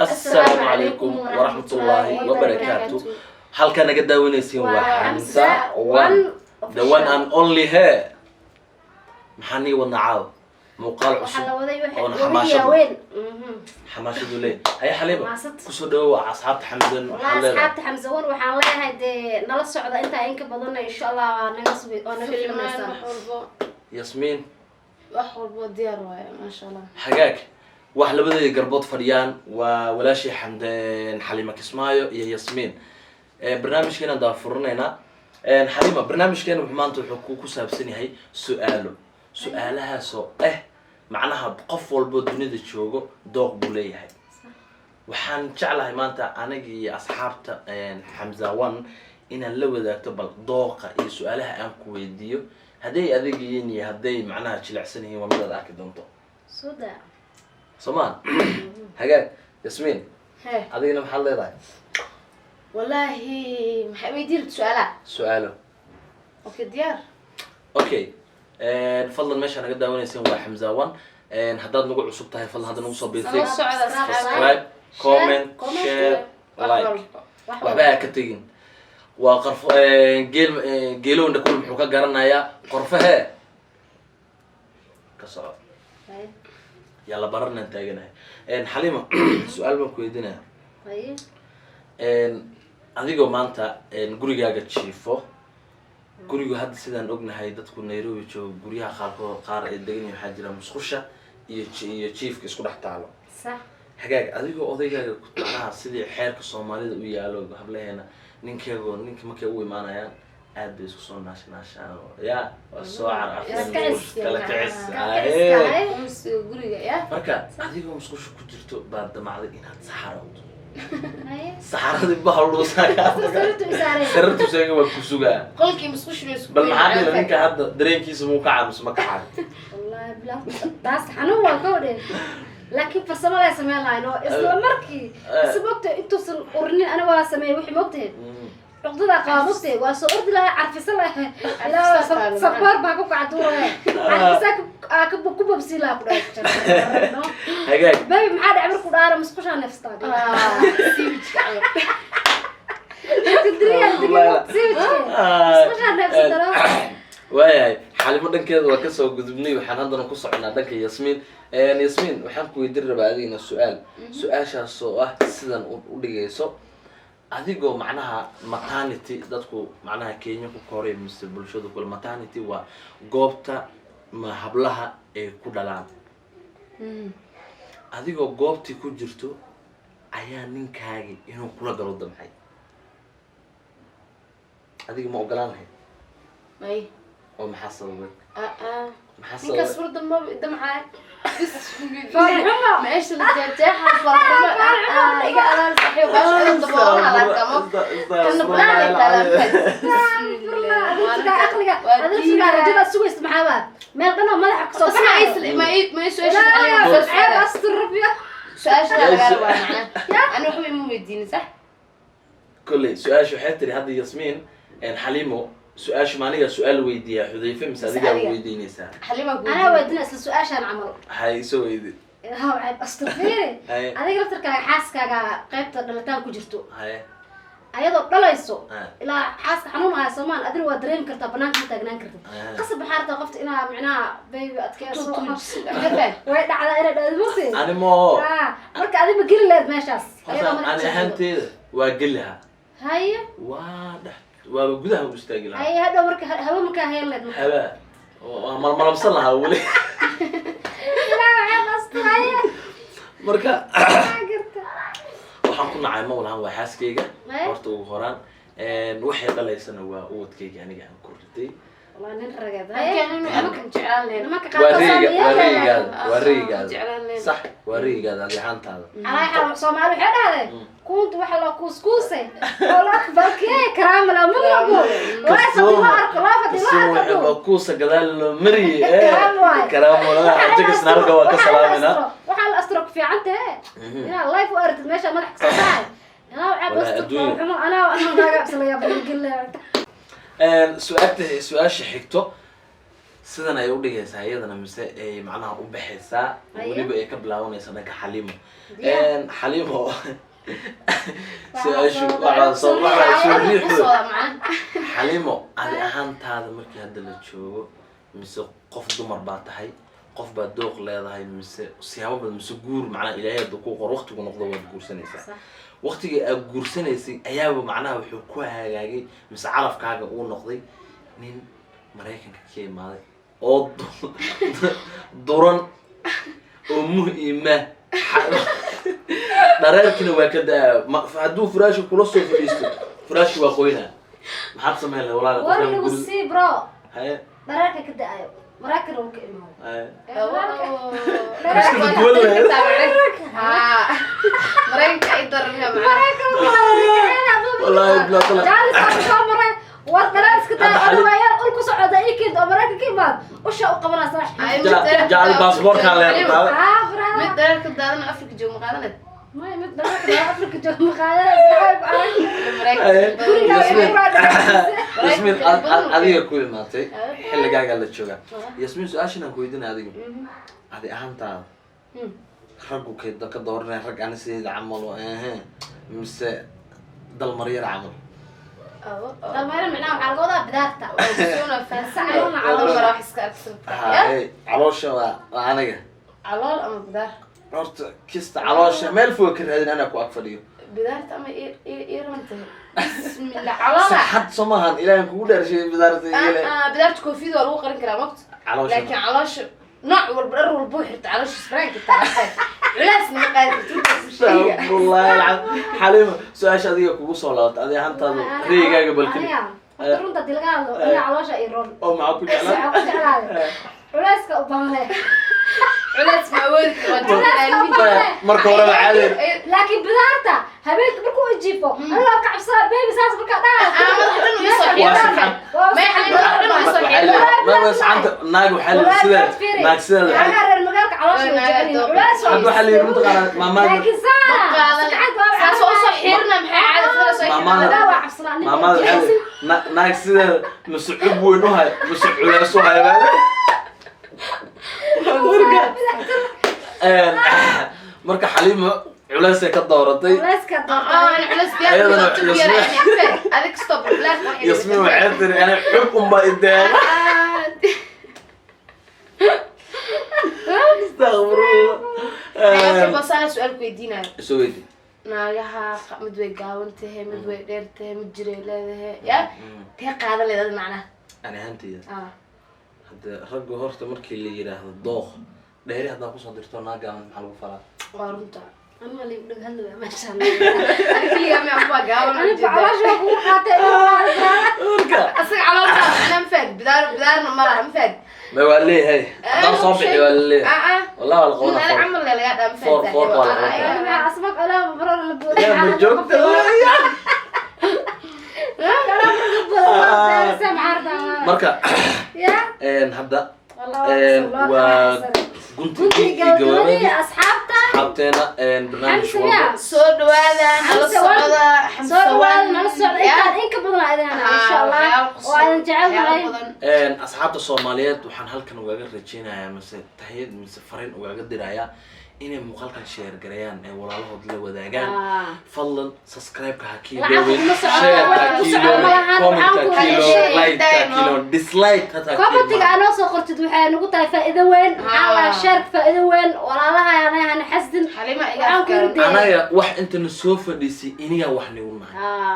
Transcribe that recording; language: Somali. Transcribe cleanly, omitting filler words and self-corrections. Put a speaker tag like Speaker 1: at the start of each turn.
Speaker 1: السلام عليكم ورحمة الله وبركاته. هل كان قد داونيسين وحمزة the one and only here محني والنعاو مقال عصب أو حماشة حماشة ليه هي حليبة كسودو أصحاب حمزة
Speaker 2: أصحاب حمزة وحنا لها هدي نلص عضا أنت إنك بدنا إن شاء الله نقص ونفيلم
Speaker 1: ياسمين
Speaker 3: وحول ديار ما شاء الله
Speaker 1: حقاك واحد بدي قربوط فريان ولا شيء حمدان حليمة كسمايو يا ياسمين برنامج كنا دافرنا هنا حليمة برنامج كنا بمانتو حقوق سابسني هي سؤالها معناها بقف والبدني ذي شوقه دوق بوليه هاي وحن جعلها مانتا أنا جي أصحابتا حمزة وان إن اللو ذا تبل دوقة سؤالها أنكو يديو هدي أذيجيني هدي معناها تشلع سنه ومدى ذاك دمتو
Speaker 2: سودا
Speaker 1: سمان هجاك ياسمين
Speaker 3: هاي
Speaker 1: أذينا محل ذا
Speaker 3: والله محب يدير
Speaker 1: سؤاله
Speaker 3: اوكي ديار
Speaker 1: اوكي نفضل ماشي انا قد داونيسين waa حمزة وان haddaad nagu cusub tahay fadlan hadda nagu soo biirtay subscribe comment share like waxba ka tagin waa qarfo geelowna kullu muxuu ka garanayaa qorfahe ka soo yalla bararna taaganahay xalima su'aal baan ku weydiinaa adigoo maanta gurigaaga jiifo gurigu hadda sidaan ognahay dadku Nairobi joogo guryaha qaar ay degan yihiin waxa jira musqusha iyo chiefka isku dhex taalo
Speaker 2: صح
Speaker 1: hagaag adigoo odaygaaga ku tanaha sidii xeerka Soomaalida u yaalo hableena ninkeego ninka markay u imaanayaan aad bay isku soo naashnaashaan ya soo carafeen kala kicis
Speaker 3: guriga ya
Speaker 1: marka adigoo musqusha ku jirto baad damacday inaad saxarado saxarada bahalo sartu isaga waa ku sugaa
Speaker 3: qolkii musqush
Speaker 1: bal maxaa ninka hadda dareenkiisa muu ka caamus ma ka caad
Speaker 2: والله بلا داس حنون والكودة لكن فسمع لا يسمع لاينو إسلام مركي سبقت أنتو سنقرني أنا واسمع وحي موقته عقدة قاموسته واسأرد لها عارف سلا لا سفر باكو كعدورة عارف ساك أكبر كوب بسيلا كده
Speaker 1: هجاك
Speaker 2: بابي محد عمر كده مسكوش عن نفس طاقة تدري مسكوش عن نفس طاقة
Speaker 1: واي حالي دنكيدا waa ka soo gudubnay waxaan hadana ku soconaa dhanka Yasmin Yasmin waxaan ku weydiin rabaa adiina su'aashaas oo ah sidan u dhigayso adigoo macnaha maternity dadku macnaha Kenya ku koray mise bulshadu kul maternity waa goobta ma hablaha ee ku dhalaan adigoo goobti ku jirto ayaa ninkaagi inuu kula galo damxay adiga ma ogolaan lahayd
Speaker 3: ay
Speaker 1: ومحصل بك محصل
Speaker 3: ninka surda ma damcay bis farxuma ma ايش الجاجاحه farxuma iga alaal saxiib baash daboolna la kamo kan blaan la
Speaker 2: عقلك هذا الشيء رجل سوي استمحابات ما يقدرنا ملح كسر
Speaker 3: ما يسويش عليه
Speaker 2: أستر فيها
Speaker 3: سؤال لا معنا انا وحبي مو يديني صح
Speaker 1: كل سؤال شو حتري هذا ياسمين ان حليمو سؤال شمالية سؤال ويديا حذيفة مساعدة ويديني سا
Speaker 3: حليمة
Speaker 2: أنا ودنا أصل سؤال شان عمله
Speaker 1: هاي سوي دي
Speaker 2: هاو عيب أستغفري أنا قلت لك حاسك قيبت دلتان كجرتو
Speaker 1: هاي
Speaker 2: أيضا لا يسوع إلا حاسك حنون على سمان أدري ودرين كرت بنان كرت جنان كرت قصب بحارة وقفت إنا معناه بيبي أتكلم وين على إيراد الموسم
Speaker 1: أنا مو
Speaker 2: مركا أدري بقول لك ماشاس
Speaker 1: أنا هنتي وأقلها
Speaker 2: هاي
Speaker 1: واضح وجودها مستعجل
Speaker 2: هاي هذا مركا هو مركا هي اللي
Speaker 1: هلا ما وصلنا أولي
Speaker 2: لا عيب أستغفري
Speaker 1: مركا waxaan ku nacay mawlahan waa xaaskeyga horta ugu horaan waxay dhalaysana waa uwadkeyga aniga aan ku ritay
Speaker 2: والله نرجع
Speaker 3: أنا كنت جعلان
Speaker 2: ما كان
Speaker 1: وريقاد صح وريقاد هذه حانتها
Speaker 2: أنا حرام صومالي حدا هذا كنت وحلا كوسكوسة ولا أكبر كي كرام لا مغلبو ولا سوي ما أرك لا فدي لا
Speaker 1: أكبر كوسة قلال مري كرام ولا أجلس نرجع وكسلامنا
Speaker 2: وحلا أسترك في عنده يا الله يفورت ماشى ملح صباح أنا عب أسترك أنا راجع بسلا يا بني قل
Speaker 1: سؤال شحكته sidan ay u dhigaysaa iyadana mise ay macnaha u baxaysaa weliba ay ka bilaabanaysa dhanka xaliimo xaliimo su-aashu waxaa soo riixo xaliimo adi ahaantaada markii hadda la joogo mise qof dumar baa tahay qof baa dooq leedahay mise siyaabo badan mise guur macnaha ilaahay hadda ku qor waqtigu noqdo waad guursanaysaa waqtiga aad guursanaysay ayaaba macnaha wuxuu ku hagaagay mise calafkaaga uu noqday nin maraykanka ka imaaday oo duran oo muhiima dhareerkina waa ka daa hadduu furaashka kula soo fadhiisto furaashki waa qoynaa maxaad samayn lahay walaal
Speaker 2: war lagu sii bro
Speaker 1: haye
Speaker 2: dhareerka ka da'ayo maraykan uu ka imaado
Speaker 3: maraykanka ay daranaya
Speaker 1: wallahi bila tala
Speaker 2: war dhareer iska daa waayar ul ku socda ikid oo maraykan ka imaado usha u qabanaysa
Speaker 1: jaal baasaboorka leedahay
Speaker 3: mid dhareerka daadan Afrika joog ma qaadanad
Speaker 2: ما يمد أفريقيا جو مقالة
Speaker 1: ياسمين adiga ku imaatay xilligaaga la jooga Yasmin su'aashana ku weydiin adiga adi ahaantaada raggu ka dooranay rag aan sidii camal oo mise dal mariyar camal
Speaker 2: dalmayran macnaha waxaa laga wadaa bidaarta
Speaker 3: suna faasacayna calool barax iska agsan
Speaker 1: caloosha waa aniga
Speaker 3: calool ama bidaar
Speaker 1: horta kista caloosha meel fog ka raadin ana ku ag fadhiyo
Speaker 3: bidaarta ama iiranta bismillah calool
Speaker 1: saxad samahan ilaahay kugu dhaarshay bidaarta yeelay
Speaker 3: bidaarta koofiyada waa lagu qarin karaa waqti laakiin caloosha nooc walba dhar walba u xirta caloosha isbraanka taasay culaasna ma qaadi karto
Speaker 1: wallahi xaliima su'aasha adiga kugu soo laabatay adiga hantaada reegaaga balkin
Speaker 2: runta dilgaado ina caloosha ay ron
Speaker 1: oo ma ku jeclaa
Speaker 2: culaaska u baahne
Speaker 3: culaas ma awoodi
Speaker 1: marka hore caadi
Speaker 2: laakiin bidaarta habeenka markuu jiifo Allah ka cabsada baby saas marka dhaa
Speaker 3: madaxdan u soo xiiray ma xalin madaxdan u soo xiiray
Speaker 1: ma saanta naag waxa sida naag sida
Speaker 2: ana reer magaalka caloosha jecel culaas
Speaker 1: hadda waxa la yiri qara maama
Speaker 2: laakiin
Speaker 3: saas oo soo xiirna maxay caadi soo xiirna
Speaker 1: maama naag sida mas'uub weyn u hay mas'uub culaas u hay marka xaliimo culays ka dooratay
Speaker 3: adig stop black
Speaker 1: Yasmin waxay tiri ana xub umba idaan
Speaker 3: astaghfirullah bas ana su'aal ku weydiinayo
Speaker 1: soo weydii
Speaker 3: naagaha mid way gaawan tahay mid way dheer tahay mid jiray leedahay ya tee qaadan leedahay macnaha
Speaker 1: ana hantiya hada raggu horta markii la yiraahdo dooq dheeri hadaa ku soo dirto naaga maxaa lagu faraa
Speaker 3: waa runta
Speaker 2: أنا اللي بدك هلا ما شاء الله.
Speaker 3: أنا كل يوم أبغى أقاوم.
Speaker 2: أنا بعرف شو أقول حتى
Speaker 3: أصير على الله أنا مفيد بدار مرة مفيد.
Speaker 1: ما يولي هاي. هذا صبح يولي. والله القونا.
Speaker 3: أنا عمل اللي قاعد مفيد.
Speaker 1: فور ولا.
Speaker 2: أنا أسمع أنا مرة اللي بقول.
Speaker 1: يا بجوك مركا. إن هبدأ. والله. كنت
Speaker 2: جوابي أصحابتنا
Speaker 1: برنامج والله
Speaker 3: سود وهذا
Speaker 2: نص إنك بدنا إذا إن شاء الله وأنا جعلنا
Speaker 1: أصحاب الصوماليات وحن هالكن وجاجر رجينا مثل تهيد من سفرين وجاجر درايا إني مقالك شير جريان ولا له دل وداجان فضلا سبسكرايب كهكيلو شير كهكيلو كومنت كهكيلو لايك كهكيلو ديسلايك كهكيلو
Speaker 2: كومنت أنا صخرت دوحة نقول فائدة وين على شارك فائدة وين ولا لها أنا حسدن
Speaker 3: حليمة
Speaker 1: أنا واحد أنت نسوف ديسي إني واحد نقول معه